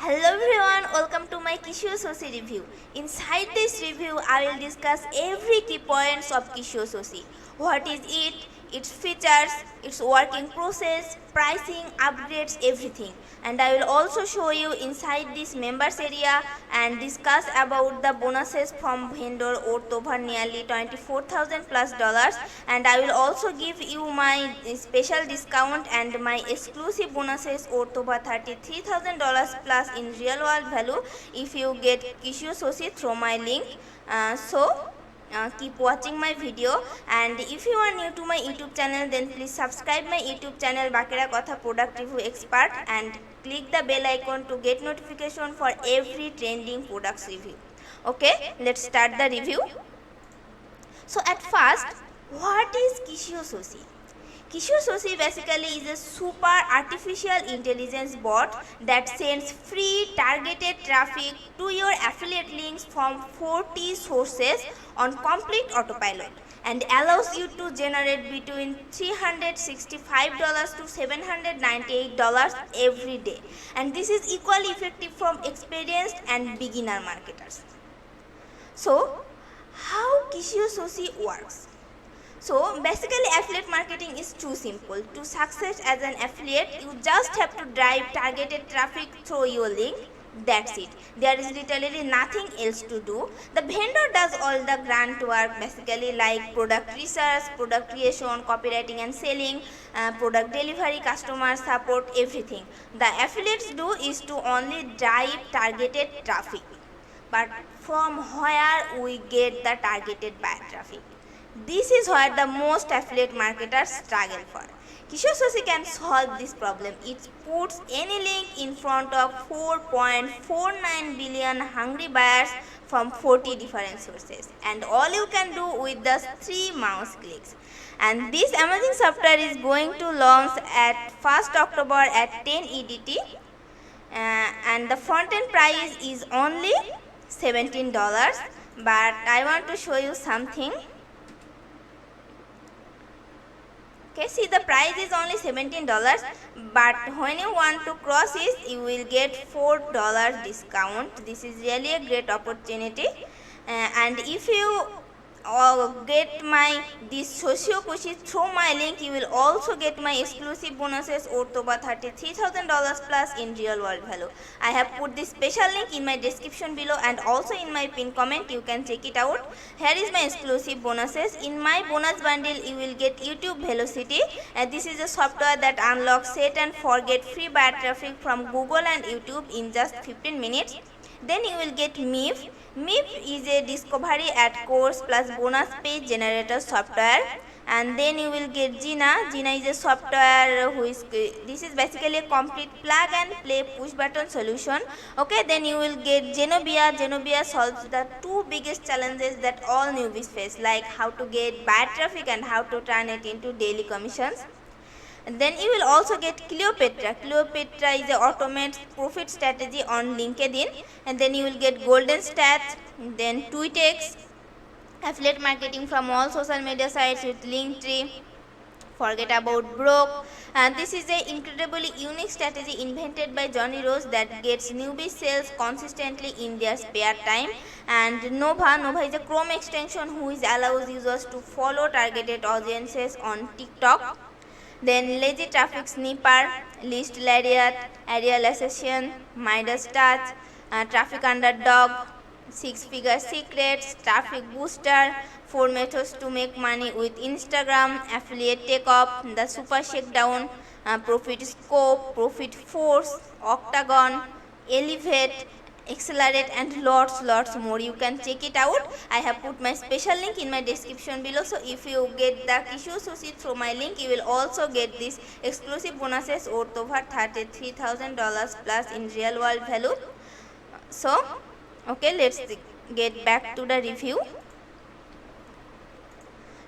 Hello everyone, welcome to my Kisho Sosi review. Inside this review, I will discuss every key points of Kisho Sosi. What is it, its features, its working process, pricing, upgrades, everything. And I will also show you inside this members area and discuss about the bonuses from vendor worth over nearly 24,000 plus dollars. And I will also give you my special discount and my exclusive bonuses worth over $33,000 plus in real world value if you get Kisho Sosi through my link. Keep watching my video, and if you are new to my YouTube channel, then please subscribe my YouTube channel Bakera Kotha Product Review Expert and click the bell icon to get notification for every trending products review. Okay, let's start the review. So at first, what is Kisho Sosi? Kisho Sosi basically is a super artificial intelligence bot that sends free targeted traffic to your affiliate links from 40 sources on complete autopilot and allows you to generate between $365 to $798 every day. And this is equally effective from experienced and beginner marketers. So, how Kisho Sosi works? So basically affiliate marketing is too simple. To success as an affiliate, you just have to drive targeted traffic through your link. That's it. There is literally nothing else to do. The vendor does all the grunt work, basically like product research, product creation, copywriting and selling, product delivery, customer support, everything. The affiliates do is to only drive targeted traffic. But from where we get the targeted buyer traffic? This is where the most affiliate marketers struggle for. Kisho Sosi can solve this problem. It puts any link in front of 4.49 billion hungry buyers from 40 different sources, and all you can do with just 3 mouse clicks. And this amazing software is going to launch at 1st October at 10 EDT, and the front end price is only $17. But I want to show you something. Okay, see, the price is only $17, but when you want to cross it, you will get $4 discount. This is really a great opportunity. And if you get my this Socio Kushi through my link, you will also get my exclusive bonuses worth over $33,000 plus in real world value. I have put this special link in my description below and also in my pinned comment. You can check it out. Here is my exclusive bonuses. In my bonus bundle, you will get YouTube Velocity, and this is a software that unlocks set and forget free buyer traffic from Google and YouTube in just 15 minutes. Then you will get MIF. MIF is a discovery at course plus bonus page generator software. And then you will get Gina. Gina is a software this is basically a complete plug and play push button solution. Okay, then you will get Genovia. Genovia solves the two biggest challenges that all newbies face, like how to get bad traffic and how to turn it into daily commissions. And then you will also get Cleopatra. Cleopatra is an automated profit strategy on LinkedIn. And then you will get Golden Stats, then TweetX, affiliate marketing from all social media sites with Linktree. Forget about Broke. And this is an incredibly unique strategy invented by Johnny Rose that gets newbie sales consistently in their spare time. And Nova is a Chrome extension which allows users to follow targeted audiences on TikTok. Then Lazy Traffic Sniper, List Lariat, Aerial Assassin, Midas Touch, Traffic Underdog, 6-figure secrets, Traffic Booster, 4 methods to make money with Instagram, Affiliate Takeoff, the Super Shakedown, Profit Scope, Profit Force, Octagon, Elevate, Accelerate, and lots more. You can check it out. I have put my special link in my description below. So if you get the Kisho Sosi through my link, you will also get this exclusive bonuses worth over $33,000 plus in real world value. So okay, let's get back to the review.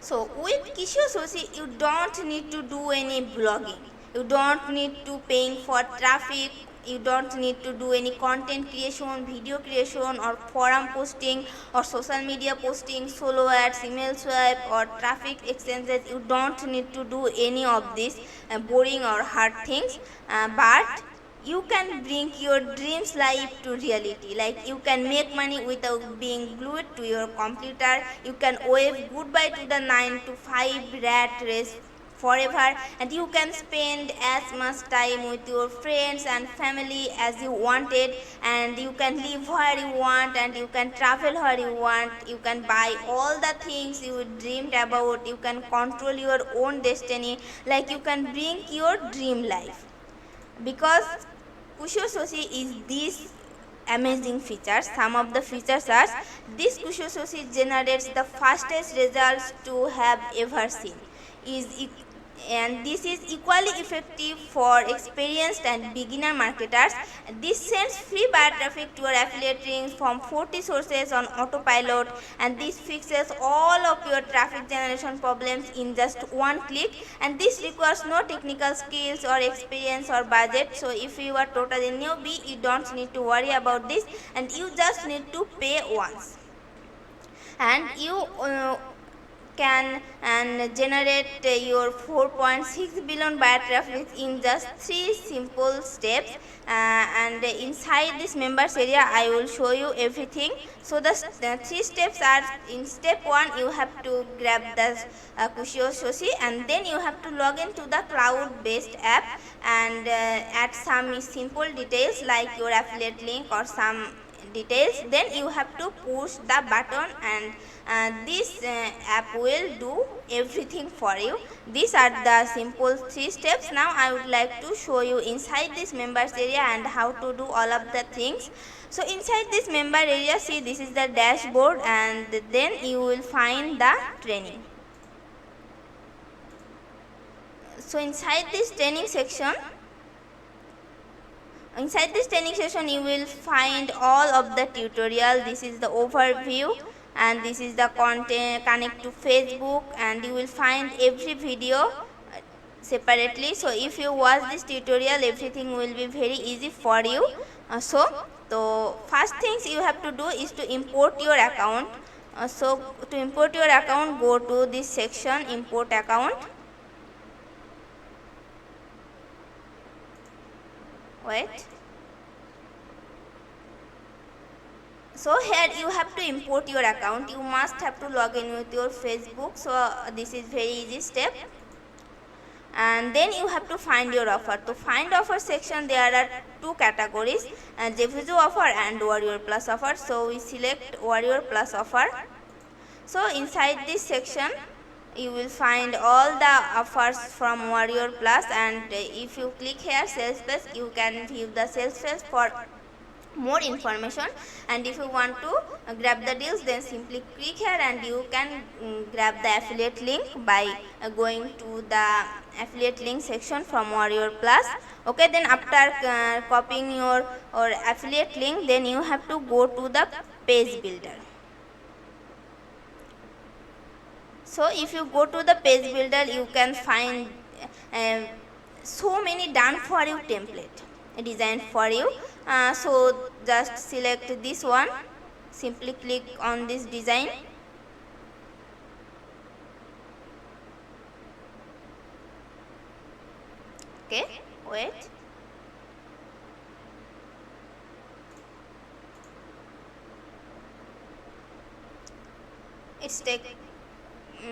So with Kisho Sosi, you don't need to do any blogging. You don't need to paying for traffic. You don't need to do any content creation, video creation, or forum posting, or social media posting, solo ads, email swipe, or traffic exchanges. You don't need to do any of these boring or hard things, but you can bring your dreams life to reality. Like you can make money without being glued to your computer. You can wave goodbye to the 9 to 5 rat race forever, and you can spend as much time with your friends and family as you wanted, and you can live where you want, and you can travel where you want. You can buy all the things you dreamed about. You can control your own destiny. Like you can bring your dream life, because Kushososhi is these amazing features. Some of the features are: this Kushososhi generates the fastest results to have ever seen, and this is equally effective for experienced and beginner marketers. This sends free buyer traffic to your affiliate links from 40 sources on autopilot, and this fixes all of your traffic generation problems in just one click, and this requires no technical skills or experience or budget. So if you are totally newbie, you don't need to worry about this, and you just need to pay once, and you can and generate your 4.6 billion buyer traffic in just 3 simple steps. And inside this members area I will show you everything. So the 3 steps are: in step 1 you have to grab the Kushososhi, and then you have to log into the cloud based app and add some simple details like your affiliate link or some details. Then you have to push the button, and this app will do everything for you. These are the simple 3 steps. Now I would like to show you inside this members area and how to do all of the things. So inside this member area, see, this is the dashboard, and then you will find the training. So inside this training section, you will find all of the tutorial. This is the overview, and this is the content, connect to Facebook, and you will find every video separately. So if you watch this tutorial, everything will be very easy for you. So first things you have to do is to import your account. So to import your account, go to this section, import account. Wait. So here you have to import your account. You must have to log in with your Facebook. So this is very easy step. And then you have to find your offer. To find offer section, there are 2 categories, JVZoo offer and Warrior Plus offer. So we select Warrior Plus offer. So inside this section you will find all the offers from Warrior Plus, and if you click here sales page, you can view the sales page for more information. And if you want to grab the deals, then simply click here and you can grab the affiliate link by going to the affiliate link section from Warrior Plus. Okay, then after copying your affiliate link, then you have to go to the page builder. So if you go to the page builder, you can find so many done for you template designed for you. So just select this one, simply click on this design. Okay, wait. It's take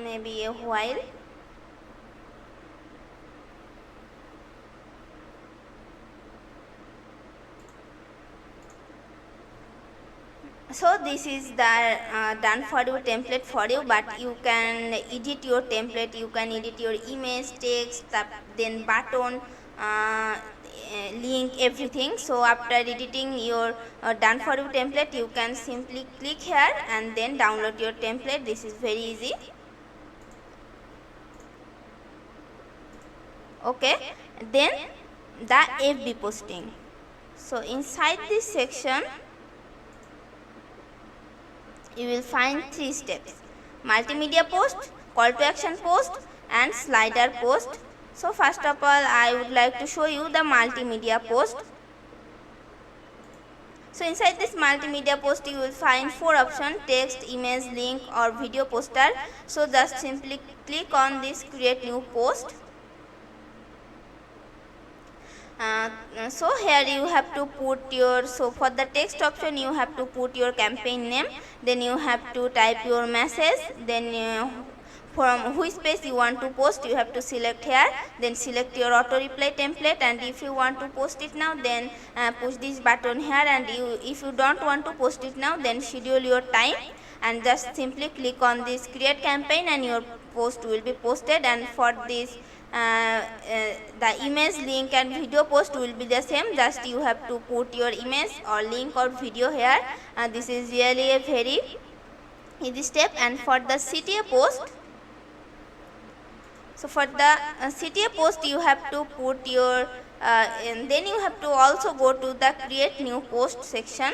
maybe a while. So this is the done for you template for you, but you can edit your template. You can edit your image, text, then button, link, everything. So after editing your done for you template, you can simply click here and then download your template. This is very easy. Okay, then the FB posting. So inside this section you will find 3 steps: multimedia post, call to action post, and slider post. So first of all, I would like to show you the multimedia post. So inside this multimedia post you will find 4 options: text, image, link, or video poster. So just simply click on this create new post. So here you have to put your, so for the text option you have to put your campaign name, then you have to type your message, then from which page you want to post you have to select here, then select your auto reply template, and if you want to post it now then push this button here, and if you don't want to post it now then schedule your time and just simply click on this create campaign and your post will be posted. And for this the image, link and video post will be the same, just you have to put your image or link or video here. This is really a very easy step. And for the CTA post, so for the CTA post you have to put your and then you have to also go to the create new post section,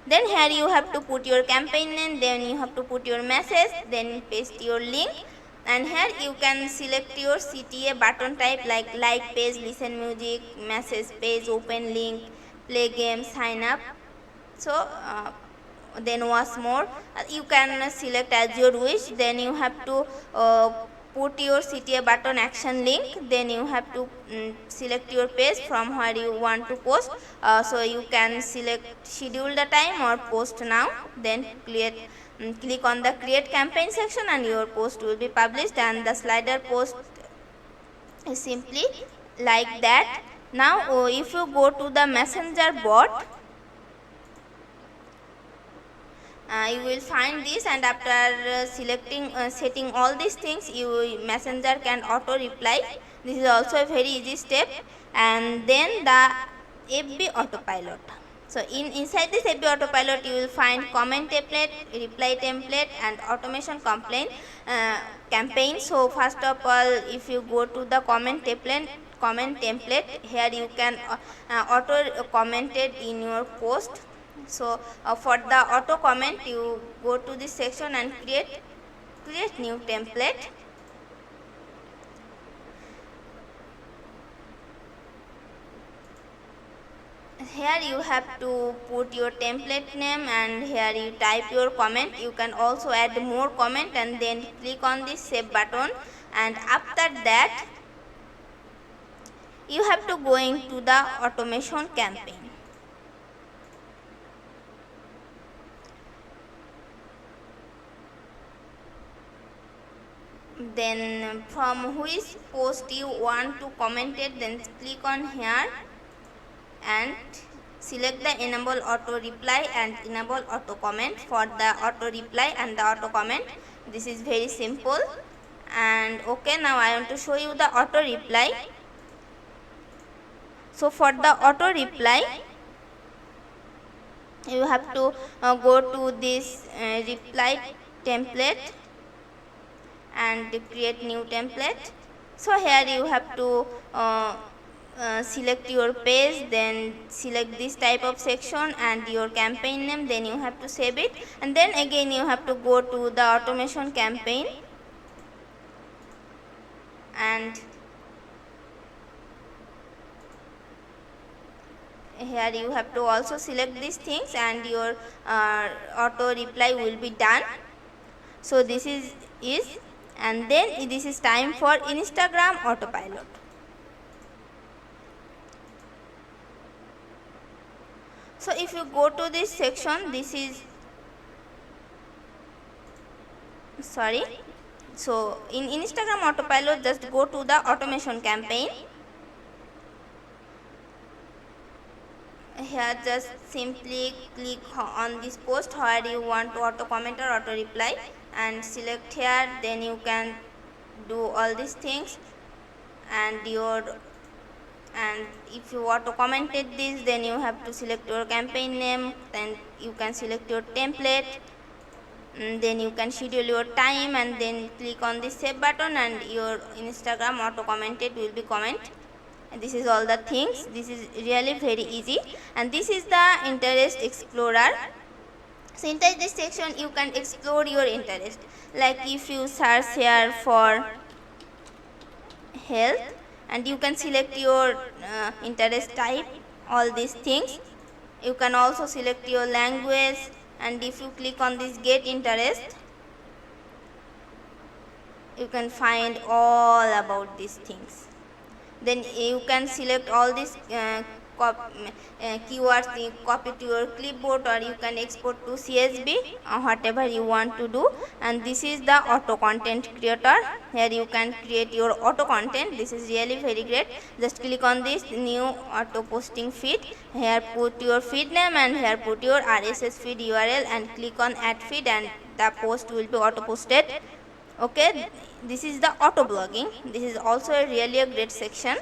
then here you have to put your campaign name, then you have to put your message, then paste your link, and here you can select your CTA button type like page, listen music, message page, open link, play game, sign up. So then once more you can select as your wish, then you have to put your CTA button action link, then you have to select your page from where you want to post. So you can select schedule the time or post now, then click on the create campaign section and your post will be published, and the slider post is simply like that. Now if you go to the messenger bot, you will find this, and after selecting setting all these things, messenger can auto reply. This is also a very easy step. And then the FB autopilot. So inside this FB autopilot you will find comment template, reply template and automation campaign. So first of all, if you go to the comment template, here you can auto comment it in your post. So for the auto comment you go to this section and create new template. Here you have to put your template name and here you type your comment. You can also add more comment and then click on this save button, and after that you have to go into the automation campaign. Then from which post you want to comment it, then click on here and select the enable auto reply and enable auto comment for the auto reply and the auto comment. This is very simple. And okay, now I want to show you the auto reply. So for the auto reply you have to go to this reply template and create new template. So here you have to select your page, then select this type of section and your campaign name, then you have to save it, and then again you have to go to the automation campaign and here you have to also select these things and your auto reply will be done. So this is and then this is time for Instagram autopilot. So if you go to this section, this is so in Instagram autopilot, just go to the automation campaign. Here just simply click on this post where you want to auto comment or auto reply and select here, then you can do all these things, and if you want to comment this, then you have to select your campaign name, then you can select your template, then you can schedule your time and then click on this save button and your Instagram auto commented will be comment. And this is all the things. This is really very easy, and this is the interest explorer. So inside this section you can explore your interest, like if you search here for health, and you can select your interest type, all these things. You can also select your language, and if you click on this get interest, you can find all about these things. Then you can select all these keywords, copy to your clipboard, or you can export to CSV, whatever you want to do. And this is the auto content creator. Here you can create your auto content. This is really very great. Just click on this new auto posting feed. Here put your feed name, and here put your RSS feed URL, and click on add feed, and the post will be auto posted. Okay, this is the auto blogging. This is also a really a great section.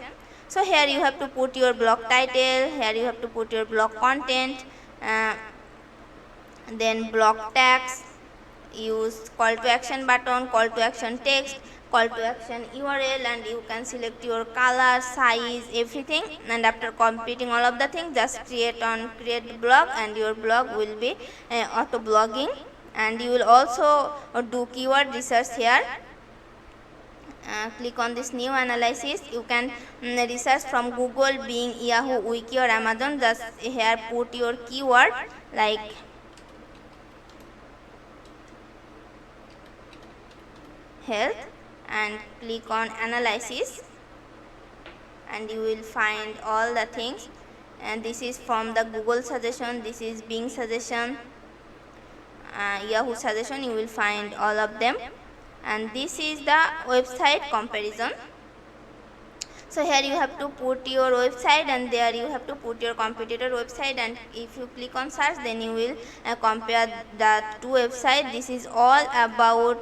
So here you have to put your blog title, here you have to put your blog content, then blog tags, use call to action button, call to action text, call to action URL, and you can select your color, size, everything. And after completing all of the things, just create blog, and your blog will be auto blogging. And you will also do keyword research here. Click on this new analysis. You can research from Google, Bing, Yahoo, Wiki, or Amazon. Just here put your keyword like health, and click on analysis, and you will find all the things. And this is from the Google suggestion, this is Bing suggestion, Yahoo suggestion. You will find all of them. And this is the website comparison. So here you have to put your website, and there you have to put your competitor website, and if you click on search, then you will compare the two websites. This is all about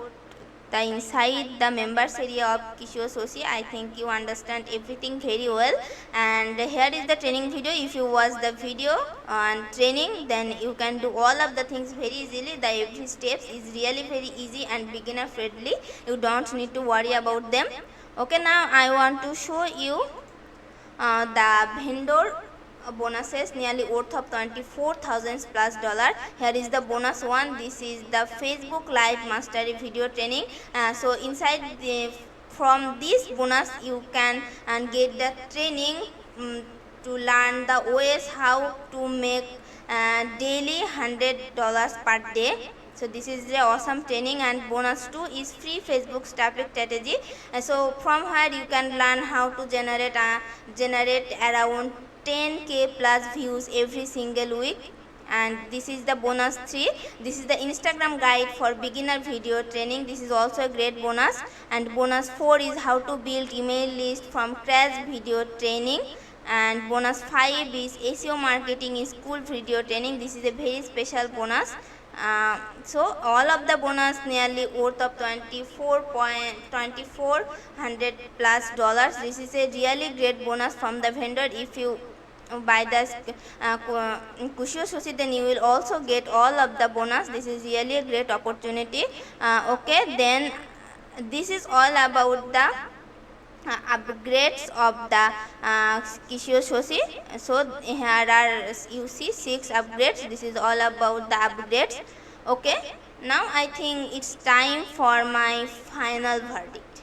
the inside the members area of Kishore Soci. I think you understand everything very well. And here is the training video. If you watch the video on training, then you can do all of the things very easily. The every steps is really very easy and beginner friendly. You don't need to worry about them. Okay, now I want to show you the vendor bonuses nearly worth of $24,000 plus. Here is the bonus one. This is the Facebook Live Mastery video training. So inside from this bonus you can get the training to learn the ways how to make daily $100 per day. So this is the awesome training. And bonus 2 is free Facebook traffic strategy. So from here you can learn how to generate around 10k plus views every single week. And this is the bonus 3. This is the Instagram guide for beginner video training. This is also a great bonus. And bonus 4 is how to build email list from scratch video training. And bonus 5 is SEO marketing in school video training. This is a very special bonus. So all of the bonus nearly worth of $2400 plus. This is a really great bonus from the vendor. If you buy the Kishore Soci, then you will also get all of the bonus. This is really a great opportunity. Okay, then this is all about the upgrades of the Kishore Soci. So here are you see 6 upgrades. This is all about the upgrades. Okay, now I think it's time for my final verdict.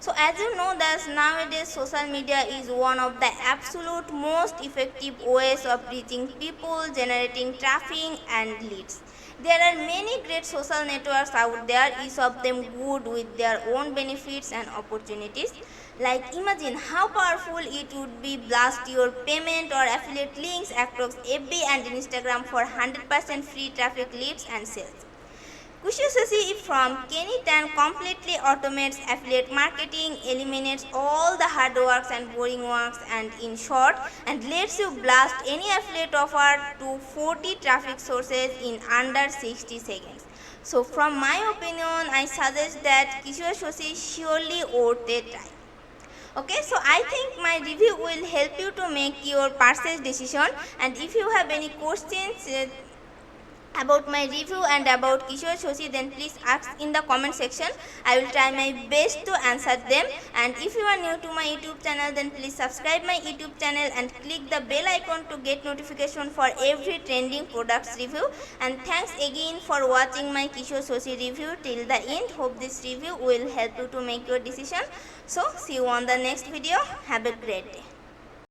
So as you know that nowadays social media is one of the absolute most effective ways of reaching people, generating traffic and leads. There are many great social networks out there, each of them good with their own benefits and opportunities. Like imagine how powerful it would be blast your payment or affiliate links across FB and Instagram for 100% free traffic, leads and sales. Kishore Soci from Kenny Tan completely automates affiliate marketing, eliminates all the hard works and boring works, and in short, and lets you blast any affiliate offer to 40 traffic sources in under 60 seconds. So from my opinion, I suggest that Kishore Soci surely worth a try. Okay, so I think my review will help you to make your purchase decision. And if you have any questions about my review and about Kishore Soci, then please ask in the comment section. I will try my best to answer them. And if you are new to my YouTube channel, then please subscribe my YouTube channel and click the bell icon to get notification for every trending products review. And thanks again for watching my Kishore Soci review till the end. Hope this review will help you to make your decision. So see you on the next video. Have a great day.